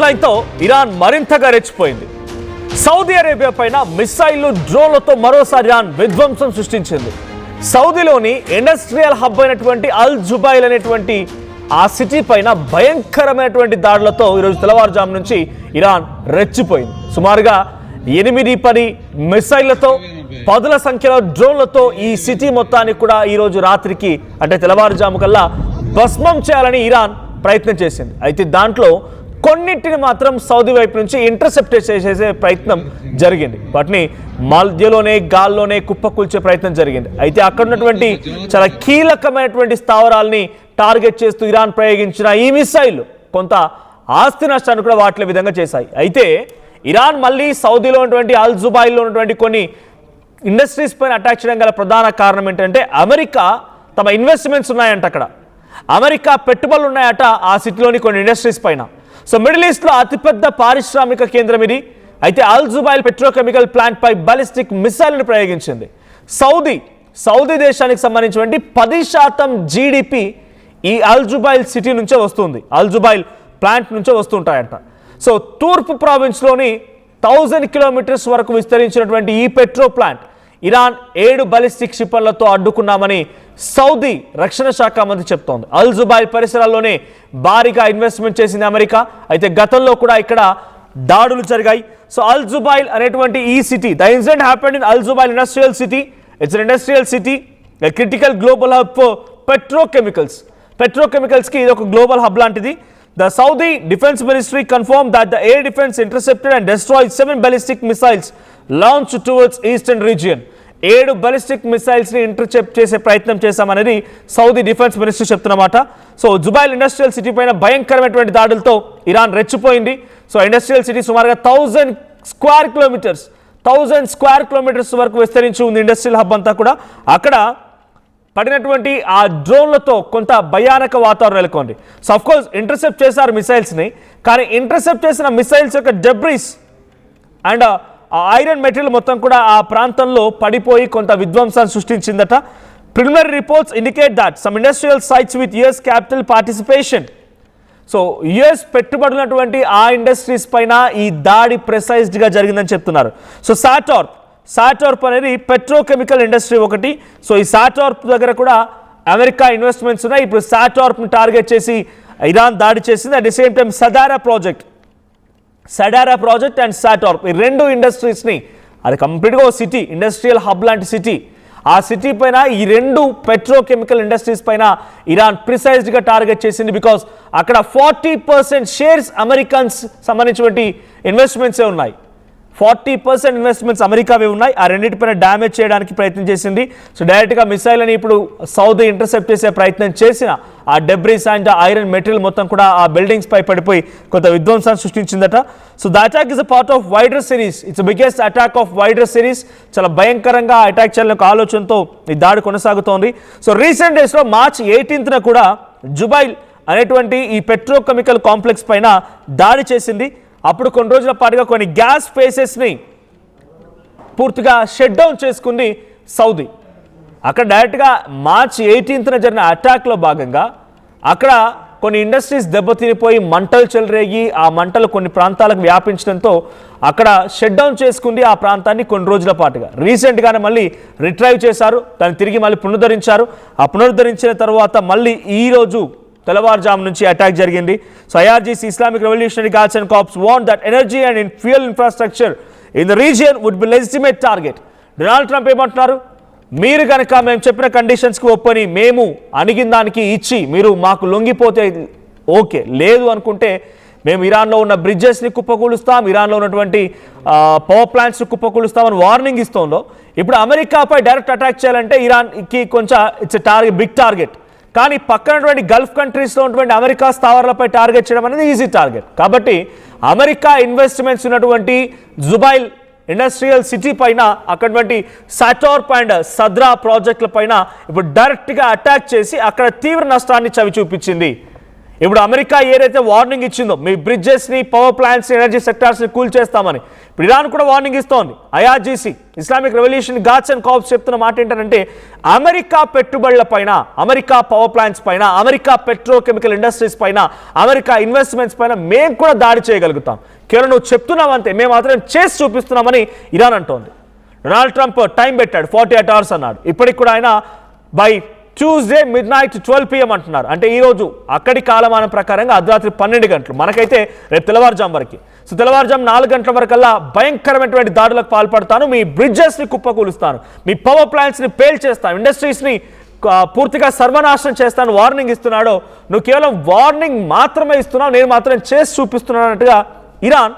లైన్తో Iran మరింతగా రెచ్చిపోయింది. Saudi Arabia పైన మిస్సైళ్లు, డ్రోన్లతో మరోసారి ఇరాన్ విధ్వంసం సృష్టించింది. సౌదీలోని ఇండస్ట్రియల్ హబ్ అయినటువంటి అల్ జుబైల్ అనేటువంటి ఆ సిటీ పైన భయంకరమైనటువంటి దాడులతో ఈరోజు తెల్లవారుజాము నుంచి ఇరాన్ రెచ్చిపోయింది. సుమారుగా 8-10 మిసైళ్లతో, పదుల సంఖ్యలో డ్రోన్లతో ఈ సిటీ మొత్తానికి కూడా ఈరోజు రాత్రికి అంటే తెల్లవారుజాము కల్లా భస్మం చేయాలని ఇరాన్ ప్రయత్నం చేసింది. అయితే దాంట్లో కొన్నింటిని మాత్రం సౌదీ వైపు నుంచి ఇంటర్సెప్ట్ చేసే ప్రయత్నం జరిగింది. వాటిని మధ్యలోనే గాల్లోనే కుప్పకూల్చే ప్రయత్నం జరిగింది. అయితే అక్కడ ఉన్నటువంటి చాలా కీలకమైనటువంటి స్థావరాల్ని టార్గెట్ చేస్తూ ఇరాన్ ప్రయోగించిన ఈ మిసైళ్లు కొంత ఆస్తి నష్టాన్ని కూడా వాటిల విధంగా చేశాయి. అయితే ఇరాన్ మళ్ళీ సౌదీలో ఉన్నటువంటి అల్ జుబైల్లో ఉన్నటువంటి కొన్ని ఇండస్ట్రీస్ పైన అటాక్ చేయడం గల ప్రధాన కారణం ఏంటంటే అమెరికా తమ ఇన్వెస్ట్మెంట్స్ ఉన్నాయంట, అక్కడ అమెరికా పెట్టుబడులు ఉన్నాయట ఆ సిటీలోని కొన్ని ఇండస్ట్రీస్ పైన. సో మిడిల్ ఈస్ట్లో అతిపెద్ద పారిశ్రామిక కేంద్రం ఇది. అయితే అల్ జుబైల్ పెట్రోకెమికల్ ప్లాంట్ పై బాలిస్టిక్ మిసైల్ని ప్రయోగించింది. సౌదీ దేశానికి సంబంధించినటువంటి 10% జీడిపి ఈ అల్ జుబైల్ సిటీ నుంచే వస్తుంది, అల్ జుబైల్ ప్లాంట్ నుంచే వస్తుంటాయంట. సో తూర్పు ప్రావిన్స్లోని 1000 కిలోమీటర్స్ వరకు విస్తరించినటువంటి ఈ పెట్రో ప్లాంట్ ఇరాన్ 7 బాలిస్టిక్ క్షిపణులతో అడ్డుకున్నామని సౌదీ రక్షణ శాఖ మంత్రి చెప్తోంది. అల్ జుబైల్ పరిసరాల్లోనే భారీగా ఇన్వెస్ట్మెంట్ చేసింది అమెరికా. అయితే గతంలో కూడా ఇక్కడ దాడులు జరిగాయి. సో అల్ జుబైల్ అనేటువంటి ఈ city, the incident happened in Al Jubail industrial city. It's an industrial city, a critical global hub for పెట్రోకెమికల్స్కి ఇది ఒక గ్లోబల్ హబ్ లాంటిది. The Saudi Defense Ministry confirmed that the air defense intercepted and destroyed 7 ballistic missiles launched towards eastern region. 7 ballistic missiles ని intercept చేసే ప్రయత్నం చేశామనేది Saudi defence ministry చెప్తున్నమాట. So Jubail industrial city పైన భయంకరమైనటువంటి దాడులతో ఇరాన్ రెచ్చిపోయింది. సో ఇండస్ట్రియల్ సిటీ సుమారుగా 1000 స్క్వేర్ కిలోమీటర్స్ వరకు విస్తరించి ఉంది ఇండస్ట్రియల్ హబ్ అంతా కూడా. అక్కడ పడినటువంటి ఆ డ్రోన్లతో కొంత భయానక వాతావరణం నెలకొంది. సో అఫ్ కోర్స్ ఇంటర్సెప్ట్ చేశారు మిసైల్స్ని, కానీ ఇంటర్సెప్ట్ చేసిన మిసైల్స్ యొక్క డెబ్రిస్ అండ్ ఐరన్ మెటీరియల్ మొత్తం కూడా ఆ ప్రాంతంలో పడిపోయి కొంత విధ్వంసాన్ని సృష్టించిందట. Preliminary reports indicate that some industrial sites with US capital participation, so US పెట్టుబడులటువంటి ఆ ఇండస్ట్రీస్ పైన ఈ దాడి ప్రెసైజ్డ్గా జరిగిందని చెప్తున్నారు. సో సాటార్ప్ అనేది పెట్రోకెమికల్ ఇండస్ట్రీ ఒకటి. సో ఈ సాటార్ప్ దగ్గర కూడా అమెరికా ఇన్వెస్ట్మెంట్స్ ఉన్నాయి. ఇప్పుడు సాటార్ప్ని టార్గెట్ చేసి ఇరాన్ దాడి చేసింది. At the same time Sadara project and Satorp, ఈ 2 ఇండస్ట్రీస్ని, అది కంప్లీట్గా ఓ సిటీ, ఇండస్ట్రియల్ హబ్ లాంటి సిటీ, ఆ సిటీ పైన ఈ 2 పెట్రోకెమికల్ ఇండస్ట్రీస్ పైన ఇరాన్ ప్రిసైజ్డ్గా టార్గెట్ చేసింది. బికాస్ అక్కడ 40% షేర్స్ అమెరికన్స్ సంబంధించినటువంటి ఇన్వెస్ట్మెంట్సే ఉన్నాయి. 40% ఇన్వెస్ట్మెంట్స్ అమెరికావే ఉన్నాయి. ఆ రెండింటిపైన డ్యామేజ్ చేయడానికి ప్రయత్నం చేసింది. సో డైరెక్ట్గా మిసైల్ అని ఇప్పుడు సౌదీ ఇంటర్సెప్ట్ చేసే ప్రయత్నం చేసిన ఆ డెబ్రిస్ అండ్ ఐరన్ మెటీరియల్ మొత్తం కూడా ఆ బిల్డింగ్స్ పై పడిపోయి కొంత విధ్వంసాన్ని సృష్టించిందట. So the attack is a part of wider series, it's biggest attack of wider series. చాలా భయంకరంగా అటాక్ చేయాలనే ఒక ఆలోచనతో ఈ దాడి కొనసాగుతోంది. సో రీసెంట్ డేస్లో మార్చ్ 18న కూడా జుబైల్ అనేటువంటి ఈ పెట్రోకెమికల్ కాంప్లెక్స్ పైన దాడి చేసింది. అప్పుడు కొన్ని రోజుల పాటుగా కొన్ని గ్యాస్ ఫేసెస్ని పూర్తిగా షట్ డౌన్ చేసుకుంది సౌదీ. అక్కడ డైరెక్ట్గా మార్చ్ 18న జరిగిన అటాక్లో భాగంగా అక్కడ కొన్ని ఇండస్ట్రీస్ దెబ్బతినిపోయి మంటలు చెలరేగి ఆ మంటలు కొన్ని ప్రాంతాలకు వ్యాపించడంతో అక్కడ షట్ డౌన్ చేసుకుంది ఆ ప్రాంతాన్ని కొన్ని రోజుల పాటుగా. రీసెంట్గానే మళ్ళీ రిట్రైవ్ చేశారు, దాన్ని తిరిగి మళ్ళీ పునరుద్ధరించారు. ఆ పునరుద్ధరించిన తర్వాత మళ్ళీ ఈరోజు తెల్లవారుజాము నుంచి అటాక్ జరిగింది. So IRGC, Islamic revolutionary guards and corps want that energy and fuel infrastructure in the region would be legitimate target. Donald Trump ఏమంటున్నారు, మీరు కనుక మేము చెప్పిన కండిషన్స్కి ఒప్పని, మేము అణిగిన దానికి ఇచ్చి మీరు మాకు లొంగిపోతే ఓకే, లేదు అనుకుంటే మేము ఇరాన్లో ఉన్న బ్రిడ్జెస్ని కుప్పకూలుస్తాం, ఇరాన్లో ఉన్నటువంటి పవర్ ప్లాంట్స్ని కుప్పకూలుస్తామని వార్నింగ్ ఇస్తుందో, ఇప్పుడు అమెరికాపై డైరెక్ట్ అటాక్ చేయాలంటే ఇరాన్కి కొంచెం ఇట్స్ బిగ్ టార్గెట్. కానీ పక్కనటువంటి గల్ఫ్ కంట్రీస్లో ఉన్నటువంటి అమెరికా స్థావరాలపై టార్గెట్ చేయడం అనేది ఈజీ టార్గెట్. కాబట్టి అమెరికా ఇన్వెస్ట్మెంట్స్ ఉన్నటువంటి జుబైల్ ఇండస్ట్రియల్ సిటీ పైన, అక్కడటువంటి సాటార్ప్ అండ్ సద్రా ప్రాజెక్టుల పైన ఇప్పుడు డైరెక్ట్గా అటాక్ చేసి అక్కడ తీవ్ర నష్టాన్ని చవి చూపించింది ఇప్పుడు అమెరికా ఏదైతే వార్నింగ్ ఇచ్చిందో మీ బ్రిడ్జెస్ని, పవర్ ప్లాంట్స్, ఎనర్జీ సెక్టార్స్ని కూల్ చేస్తామని, ఇప్పుడు ఇరాన్ కూడా వార్నింగ్ ఇస్తోంది. IRGC, Islamic revolution guards and corps చెప్తున్న మాట ఏంటంటే అమెరికా పెట్టుబడుల పైన, అమెరికా పవర్ ప్లాంట్స్ పైన, అమెరికా పెట్రోకెమికల్ ఇండస్ట్రీస్ పైన, అమెరికా ఇన్వెస్ట్మెంట్స్ పైన మేము కూడా దాడి చేయగలుగుతాం. కేవలం నువ్వు చెప్తున్నావంతే, మేము మాత్రం చేసి చూపిస్తున్నామని ఇరాన్ అంటోంది. డొనాల్డ్ ట్రంప్ టైం పెట్టాడు, 48 hours అన్నాడు. ఇప్పటికి కూడా ఆయన బై ట్యూస్డే midnight 12 PM అంటున్నారు. అంటే ఈరోజు అక్కడి కాలమానం ప్రకారంగా అర్ధరాత్రి 12 గంటలు, మనకైతే రేపు తెల్లవారుజాము వరకు. సో తెల్లవారుజాము 4 గంటల వరకల్లా భయంకరమైనటువంటి దాడులకు పాల్పడతాను, మీ బ్రిడ్జెస్ని కుప్పకూలుస్తాను, మీ పవర్ ప్లాంట్స్ని పేల్చేస్తాను, ఇండస్ట్రీస్ని పూర్తిగా సర్వనాశనం చేస్తాను వార్నింగ్ ఇస్తున్నాడో, నువ్వు కేవలం వార్నింగ్ మాత్రమే ఇస్తున్నావు, నేను మాత్రం చేసి చూపిస్తున్నాను అన్నట్టుగా ఇరాన్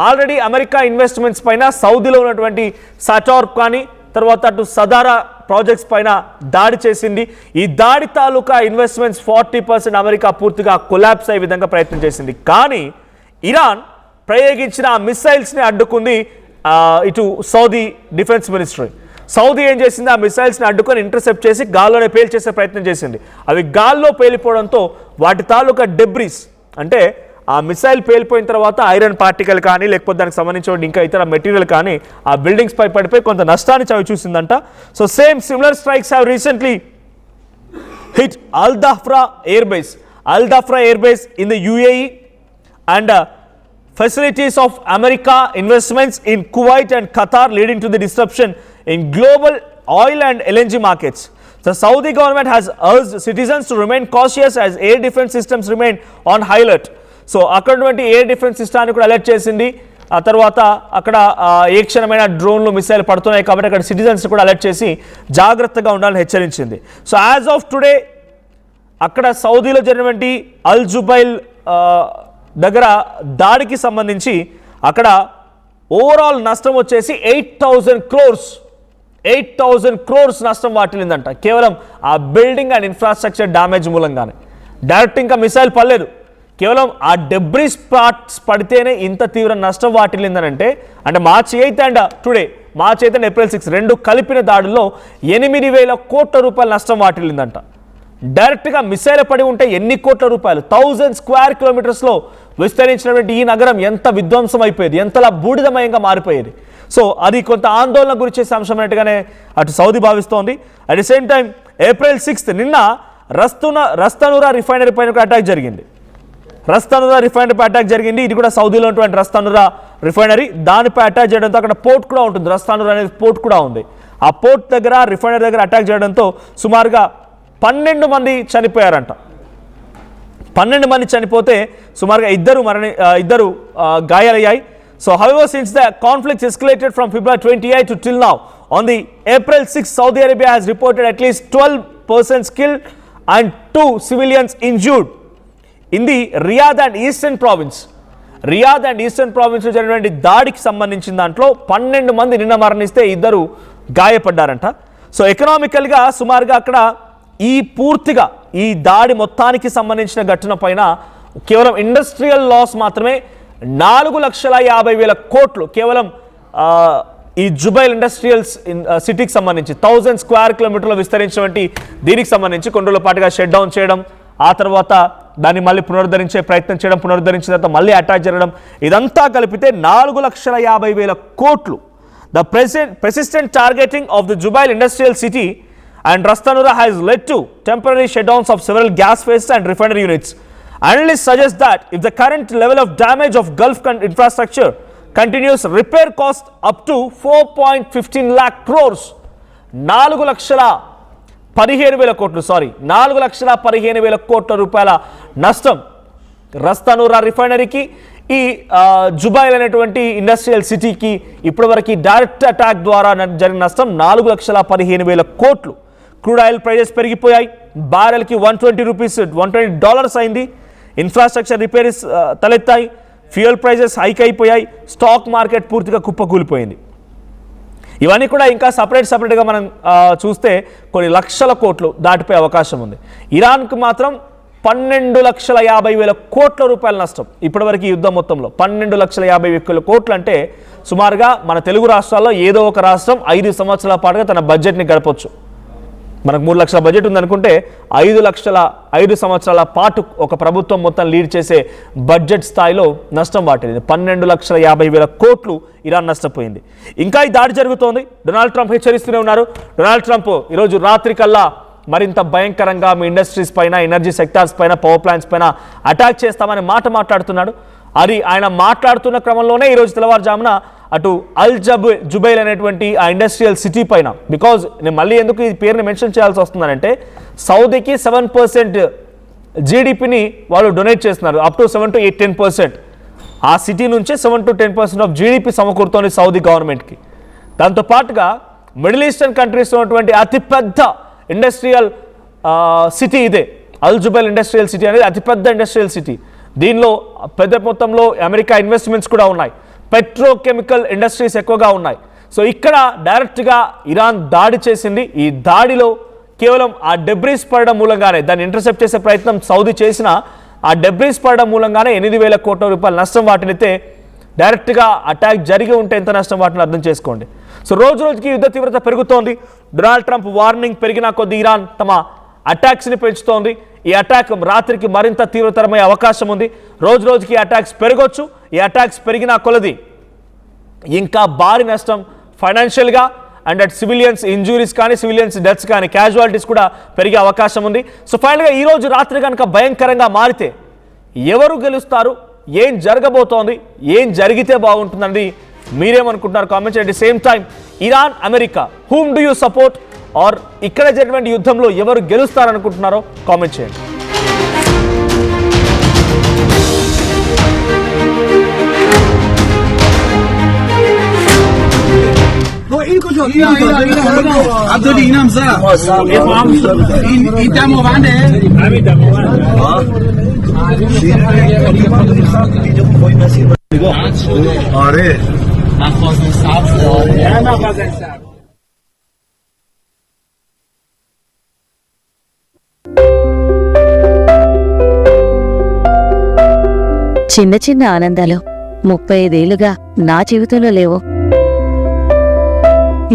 ఆల్రెడీ అమెరికా ఇన్వెస్ట్మెంట్స్ పైన, సౌదీలో ఉన్నటువంటి సాటార్ప్ కానీ, తర్వాత అటు సదారా ప్రాజెక్ట్స్ పైన దాడి చేసింది. ఈ దాడి తాలూకా ఇన్వెస్ట్మెంట్స్ 40% అమెరికా పూర్తిగా కొలాప్స్ అయ్యే విధంగా ప్రయత్నం చేసింది. కానీ ఇరాన్ ప్రయోగించిన ఆ మిసైల్స్ని అడ్డుకుంది ఇటు సౌదీ డిఫెన్స్ మినిస్ట్రీ. సౌదీ ఏం చేసింది, ఆ మిసైల్స్ని అడ్డుకొని ఇంటర్సెప్ట్ చేసి గాల్లోనే పేల్చేసే ప్రయత్నం చేసింది. అవి గాల్లో పేలిపోవడంతో వాటి తాలూకా డెబ్రీస్, అంటే ఆ మిసైల్ పేలిపోయిన తర్వాత ఐరన్ పార్టికల్ కానీ, లేకపోతే దానికి సంబంధించిన ఇంకా ఇతర మెటీరియల్ కానీ ఆ బిల్డింగ్స్ పై పడిపోయి కొంత నష్టాన్ని చవి చూసిందంట. So similar strikes have recently hit Al Dhafra air base in the UAE and facilities of America investments in Kuwait and Qatar, leading to the disruption in global oil and LNG markets. The Saudi government has urged citizens to remain cautious as air defense systems remain on high alert. So అక్కడ air defence సిస్టాన్ని కూడా alert చేసింది. ఆ తర్వాత అక్కడ ఏ క్షణమైన డ్రోన్లు, missile పడుతున్నాయి కాబట్టి అక్కడ సిటిజన్స్ కూడా అలర్ట్ చేసి జాగ్రత్తగా ఉండాలని హెచ్చరించింది. సో యాజ్ ఆఫ్ టుడే అక్కడ సౌదీలో జరిగినటువంటి అల్ జుబైల్ దగ్గర దాడికి సంబంధించి అక్కడ ఓవరాల్ నష్టం వచ్చేసి 8,000 crores నష్టం వాటిల్లిందంట, కేవలం ఆ బిల్డింగ్ అండ్ ఇన్ఫ్రాస్ట్రక్చర్ డ్యామేజ్ మూలంగానే. డైరెక్ట్ ఇంకా మిసైల్ పడలేదు, కేవలం ఆ డెబ్రీస్ పార్ట్స్ పడితేనే ఇంత తీవ్ర నష్టం వాటిల్లిందనంటే, అంటే March 8 and today March 8 and April 6 రెండు కలిపిన దాడుల్లో 8,000 కోట్ల రూపాయల నష్టం వాటిల్లిందంట. డైరెక్ట్గా మిసైల్ పడి ఉంటే ఎన్ని కోట్ల రూపాయలు, 1000 square kilometers విస్తరించినటువంటి ఈ నగరం ఎంత విధ్వంసం అయిపోయేది, ఎంతలా బూడిదమయంగా మారిపోయేది. సో అది కొంత ఆందోళన గురి చేసే అంశం అన్నట్టుగానే అటు సౌదీ భావిస్తోంది. At the same time April 6 నిన్న రస్తనురా రిఫైనరీ పైన అటాక్ జరిగింది. ఇది కూడా సౌదీలో ఉన్నటువంటి రస్తనురా రిఫైనరీ, దానిపై అటాక్ చేయడంతో అక్కడ పోర్ట్ కూడా ఉంటుంది, రస్తనురా అనేది పోర్ట్ కూడా ఉంది. ఆ పోర్ట్ దగ్గర, రిఫైనరీ దగ్గర అటాక్ చేయడంతో సుమారుగా 12 మంది చనిపోయారంట. 12 మంది చనిపోతే సుమారుగా ఇద్దరు గాయాలయ్యాయి. So however, since the conflict escalated from February 28 to till now, on the April 6, Saudi Arabia has reported at least 12 persons killed and 2 civilians injured in the Riyadh and Eastern Province జరిగినటువంటి దాడికి సంబంధించిన దాంట్లో 12 మంది నిన్న మరణిస్తే 2 గాయపడ్డారంట. So ఎకనామికల్గా సుమారుగా అక్కడ పూర్తిగా ఈ దాడి మొత్తానికి సంబంధించిన ఘటన పైన కేవలం ఇండస్ట్రియల్ లాస్ మాత్రమే 4,50,000 కోట్లు, కేవలం ఈ జుబైల్ ఇండస్ట్రియల్ సిటీకి సంబంధించి 1000 square kilometers విస్తరించినటువంటి దీనికి సంబంధించి కొన్ని రోజుల పాటుగా షట్ డౌన్ చేయడం, ఆ తర్వాత దాన్ని మళ్ళీ పునరుద్ధరించే ప్రయత్నం చేయడం, పునరుద్ధరించిన తర్వాత మళ్ళీ అటాక్ జరగడం, ఇదంతా కలిపితే 4,50,000 కోట్లు. The persistent targeting of the Jubail industrial city and Rastanura has led to temporary shutdowns of several gas phases and refinery units. Analysts suggest that if the current level of damage of Gulf infrastructure continues, repair cost up to 4.15 lakh crores, 4,15,000 కోట్లు, 4,15,000 కోట్ల రూపాయల నష్టం రస్తానూరా రిఫైనరీకి, ఈ జుబైల్ అనేటువంటి industrial సిటీకి ఇప్పటివరకు direct attack ద్వారా జరిగిన నష్టం 4,15,000 కోట్లు. క్రూడ్ ఆయిల్ ప్రైజెస్ పెరిగిపోయాయి, బారెల్కి $120 అయింది. ఇన్ఫ్రాస్ట్రక్చర్ రిపేర్స్ తలెత్తాయి, ఫ్యూయల్ ప్రైజెస్ హైక్ అయిపోయాయి, స్టాక్ మార్కెట్ పూర్తిగా కుప్పకూలిపోయింది. ఇవన్నీ కూడా ఇంకా సపరేట్గా మనం చూస్తే కొన్ని లక్షల కోట్లు దాటిపోయే అవకాశం ఉంది. ఇరాన్కు మాత్రం 12,50,000 కోట్ల రూపాయల నష్టం ఇప్పటివరకు ఈ యుద్ధం మొత్తంలో. 12,50,000 కోట్లు అంటే సుమారుగా మన తెలుగు రాష్ట్రాల్లో ఏదో ఒక రాష్ట్రం 5 సంవత్సరాల పాటుగా తన బడ్జెట్ని గడపొచ్చు. మనకు 3 లక్షల బడ్జెట్ ఉందనుకుంటే 5 సంవత్సరాల పాటు ఒక ప్రభుత్వం మొత్తం లీడ్ చేసే బడ్జెట్ స్థాయిలో నష్టం వాటిల్లింది. 12,50,000 కోట్లు ఇరాన్ నష్టపోయింది. ఇంకా ఈ దాడి జరుగుతోంది. డొనాల్డ్ ట్రంప్ హెచ్చరిస్తూనే ఉన్నారు. డొనాల్డ్ ట్రంప్ ఈరోజు రాత్రి కల్లా మరింత భయంకరంగా మీ ఇండస్ట్రీస్ పైన, ఎనర్జీ సెక్టార్స్ పైన, పవర్ ప్లాంట్స్ పైన అటాక్ చేస్తామని మాట్లాడుతున్నాడు. అది ఆయన మాట్లాడుతున్న క్రమంలోనే ఈరోజు తెల్లవారుజామున అటు అల్ జుబైల్ అనేటువంటి ఆ ఇండస్ట్రియల్ సిటీ పైన, బికాజ్ నేను మళ్ళీ ఎందుకు ఈ పేరుని మెన్షన్ చేయాల్సి వస్తుందంటే సౌదీకి 7% జీడిపిని వాళ్ళు డొనేట్ చేస్తున్నారు, అప్ టు 7 to 10%. ఆ సిటీ నుంచే 7 to 10% ఆఫ్ జీడిపి సమకూరుతోంది సౌదీ గవర్నమెంట్కి. దాంతోపాటుగా మిడిల్ ఈస్టర్న్ కంట్రీస్ ఉన్నటువంటి అతిపెద్ద ఇండస్ట్రియల్ సిటీ ఇదే. అల్ జుబైల్ ఇండస్ట్రియల్ సిటీ అనేది అతిపెద్ద ఇండస్ట్రియల్ సిటీ. దీనిలో పెద్ద మొత్తంలో అమెరికా ఇన్వెస్ట్మెంట్స్ కూడా ఉన్నాయి, పెట్రోకెమికల్ ఇండస్ట్రీస్ ఎక్కువగా ఉన్నాయి. సో ఇక్కడ డైరెక్ట్గా ఇరాన్ దాడి చేసింది. ఈ దాడిలో కేవలం ఆ డెబ్రీస్ పడడం మూలంగానే, దాన్ని ఇంటర్సెప్ట్ చేసే ప్రయత్నం సౌదీ చేసిన ఆ డెబ్రీస్ పడడం మూలంగానే 8,000 కోట్ల రూపాయల నష్టం వాటిల్లితే, డైరెక్ట్గా అటాక్ జరిగి ఉంటే ఎంత నష్టం వాటిని అర్థం చేసుకోండి. సో రోజు రోజుకి యుద్ధ తీవ్రత పెరుగుతోంది. డొనాల్డ్ ట్రంప్ వార్నింగ్ పెరిగిన కొద్దీ ఇరాన్ తమ అటాక్స్ని పెంచుతోంది. ఈ అటాక్ రాత్రికి మరింత తీవ్రతరమయ్యే అవకాశం ఉంది. రోజు రోజుకి అటాక్స్ పెరగొచ్చు. ఈ అటాక్స్ పెరిగిన కొలది ఇంకా భారీ నష్టం ఫైనాన్షియల్గా అండ్ అట్ సివిలియన్స్ ఇంజురీస్ కానీ, సివిలియన్స్ డెత్స్ కానీ, క్యాజువాలిటీస్ కూడా పెరిగే అవకాశం ఉంది. సో ఫైనల్గా ఈరోజు రాత్రి కనుక భయంకరంగా మారితే ఎవరు గెలుస్తారు, ఏం జరగబోతోంది, ఏం జరిగితే బాగుంటుందని మీరేమనుకుంటున్నారు కామెంట్ చేయండి. Same time Iran, America, whom do you support, or ఇక్కడ జరిగినటువంటి యుద్ధంలో ఎవరు గెలుస్తారనుకుంటున్నారో కామెంట్ చేయండి. చిన్న చిన్న ఆనందాలు 35 ఏళ్లుగా నా జీవితంలో లేవు.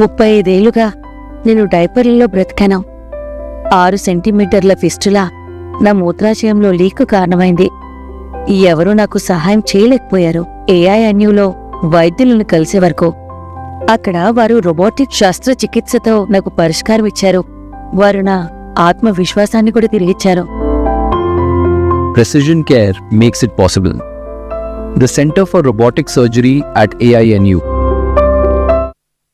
35 ఏళ్లుగా నేను డైపర్లలో బ్రతికాను. 6 సెంటీమీటర్ల ఫిస్టులా నా మూత్రాశయంలో లీకు కారణమైంది. ఎవరూ నాకు సహాయం చేయలేకపోయారు. AINUలో వైద్యులను కలిసే వరకు. అక్కడ వారు రోబోటిక్ శస్త్రచికిత్సతో నాకు పరిష్కారం ఇచ్చారు. వారు నా ఆత్మవిశ్వాసాన్ని కూడా తిరిగిచ్చారు. Precision care makes it possible. The Center for Robotic Surgery at AINU